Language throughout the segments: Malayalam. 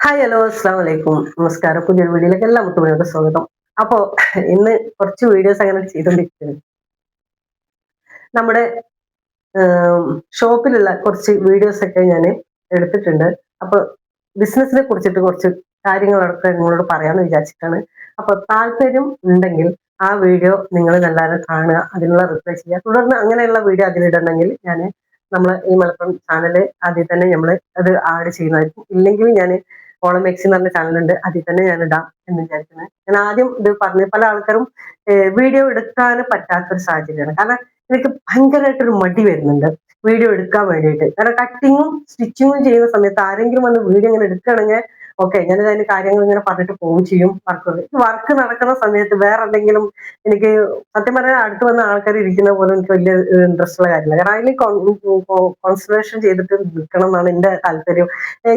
ഹായ് ഹലോ അസ്സാം വലൈക്കും നമസ്കാരം. പുതിയൊരു വീഡിയോയിലേക്ക് എല്ലാ മുത്തുമണികൾക്കും സ്വാഗതം. അപ്പോ ഇന്ന് കുറച്ച് വീഡിയോസ് അങ്ങനെ ചെയ്തുകൊണ്ടിരിക്കുന്നത് നമ്മുടെ ഷോപ്പിലുള്ള കുറച്ച് വീഡിയോസ് ഒക്കെ ഞാൻ എടുത്തിട്ടുണ്ട്. അപ്പൊ ബിസിനസിനെ കുറിച്ചിട്ട് കുറച്ച് കാര്യങ്ങളൊക്കെ നിങ്ങളോട് പറയാമെന്ന് വിചാരിച്ചിട്ടാണ്. അപ്പൊ താല്പര്യം ഉണ്ടെങ്കിൽ ആ വീഡിയോ നിങ്ങൾ എല്ലാവരും കാണുക, അതിനുള്ള റിപ്ലൈ ചെയ്യുക. തുടർന്ന് അങ്ങനെയുള്ള വീഡിയോ അതിലിടണമെങ്കിൽ ഞാൻ ഈ മലപ്പുറം ചാനൽ ആദ്യം തന്നെ നമ്മൾ അത് ആഡ് ചെയ്യുന്നതായിരിക്കും. ഇല്ലെങ്കിൽ ഞാൻ ഓളമെക്സി എന്ന് പറഞ്ഞ ചാനലുണ്ട്, അതിൽ തന്നെ ഞാൻ ഇടാം എന്ന് വിചാരിക്കുന്നത്. ഞാൻ ആദ്യം ഇത് പറഞ്ഞു, പല ആൾക്കാരും വീഡിയോ എടുക്കാൻ പറ്റാത്തൊരു സാഹചര്യമാണ്. കാരണം എനിക്ക് ഭയങ്കരമായിട്ടൊരു മടി വരുന്നുണ്ട് വീഡിയോ എടുക്കാൻ വേണ്ടിയിട്ട്. കാരണം കട്ടിങ്ങും സ്റ്റിച്ചിങ്ങും ചെയ്യുന്ന സമയത്ത് ആരെങ്കിലും വന്ന് വീഡിയോ ഇങ്ങനെ എടുക്കുകയാണെങ്കിൽ ഓക്കെ, ഞാനിത് അതിന്റെ കാര്യങ്ങൾ ഇങ്ങനെ പറഞ്ഞിട്ട് പോവുകയും ചെയ്യും. വർക്ക് നടക്കുന്ന സമയത്ത് വേറെ എന്തെങ്കിലും എനിക്ക് സത്യം പറഞ്ഞാൽ അടുത്ത് വന്ന ആൾക്കാർ ഇരിക്കുന്ന പോലെ എനിക്ക് വലിയ ഇൻട്രസ്റ്റ് ഉള്ള കാര്യമില്ല. കാരണം അതിൽ കോൺസെൻട്രേഷൻ ചെയ്തിട്ട് നിൽക്കണം എന്നാണ് എന്റെ താല്പര്യം.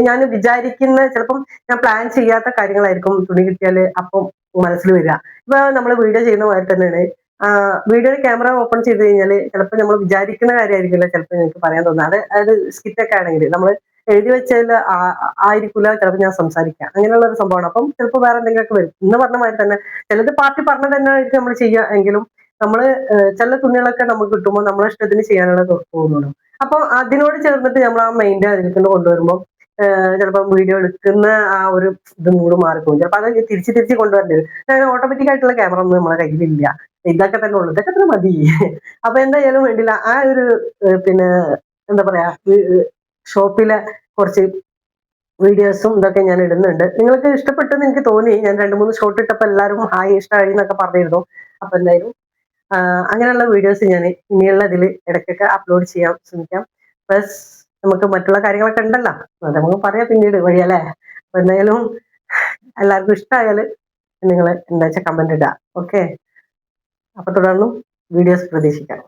ഞാൻ വിചാരിക്കുന്ന ചിലപ്പം ഞാൻ പ്ലാൻ ചെയ്യാത്ത കാര്യങ്ങളായിരിക്കും തുണി കിട്ടിയാൽ അപ്പം മനസ്സിൽ വരിക. ഇപ്പൊ നമ്മൾ വീഡിയോ ചെയ്യുന്ന മാതിരി തന്നെയാണ്. വീഡിയോയുടെ ക്യാമറ ഓപ്പൺ ചെയ്ത് കഴിഞ്ഞാൽ ചിലപ്പോൾ നമ്മൾ വിചാരിക്കുന്ന കാര്യമായിരിക്കില്ല ചിലപ്പോൾ എനിക്ക് പറയാൻ തോന്നുന്നത്. അതായത് സ്കിറ്റൊക്കെ ആണെങ്കിൽ നമ്മൾ എഴുതി വെച്ചതിൽ ആയിരിക്കില്ല ചിലപ്പോൾ ഞാൻ സംസാരിക്കാം. അങ്ങനെയുള്ള ഒരു സംഭവമാണ്. അപ്പം ചിലപ്പോൾ വേറെ എന്തെങ്കിലുമൊക്കെ വരും. ഇന്ന് പറഞ്ഞ മാതിരി തന്നെ ചിലത് പാർട്ടി പറഞ്ഞത് തന്നെ ആയിരിക്കും നമ്മൾ ചെയ്യുക. എങ്കിലും നമ്മള് ചില തുണികളൊക്കെ നമുക്ക് കിട്ടുമ്പോൾ നമ്മളെ ഇഷ്ടത്തിന് ചെയ്യാനുള്ള തോന്നുള്ളൂ. അപ്പൊ അതിനോട് ചേർന്നിട്ട് നമ്മൾ ആ മൈൻഡ് അതിലേക്ക് കൊണ്ടുവരുമ്പോൾ ചിലപ്പോൾ വീഡിയോ എടുക്കുന്ന ആ ഒരു ഇത് മൂഡ് മാറിപ്പോകും. ചിലപ്പോൾ അത് തിരിച്ച് തിരിച്ച് കൊണ്ടുവരേണ്ടി വരും. ഓട്ടോമാറ്റിക് ആയിട്ടുള്ള ക്യാമറ ഒന്നും നമ്മളെ കയ്യിലില്ല. ഇതൊക്കെ തന്നെ ഉള്ളു, ഇതൊക്കെ തന്നെ മതി. അപ്പൊ എന്തായാലും വേണ്ടില്ല ആ ഒരു പിന്നെ എന്താ പറയാ ഷോപ്പിലെ കുറച്ച് വീഡിയോസും ഇതൊക്കെ ഞാൻ ഇടുന്നുണ്ട്. നിങ്ങൾക്ക് ഇഷ്ടപ്പെട്ടെന്ന് എനിക്ക് തോന്നി. ഞാൻ 2-3 ഷോട്ട് ഇട്ടപ്പോൾ എല്ലാവരും ഹായ് ഇഷ്ടമായി എന്നൊക്കെ പറഞ്ഞിരുന്നു. അപ്പൊ എന്തായാലും അങ്ങനെയുള്ള വീഡിയോസ് ഞാൻ ഇനിയുള്ള ഇതിൽ ഇടയ്ക്കൊക്കെ അപ്ലോഡ് ചെയ്യാൻ ശ്രമിക്കാം. പ്ലസ് നമുക്ക് മറ്റുള്ള കാര്യങ്ങളൊക്കെ ഉണ്ടല്ലോ, അത് നമുക്ക് പറയാം പിന്നീട് വഴിയല്ലേ. അപ്പൊ എന്തായാലും എല്ലാവർക്കും ഇഷ്ടമായാൽ നിങ്ങൾ എന്താ വെച്ചാൽ കമന്റ് ഇടുക. ഓക്കെ, അപ്പൊ തുടർന്നും വീഡിയോസ് പ്രതീക്ഷിക്കാം.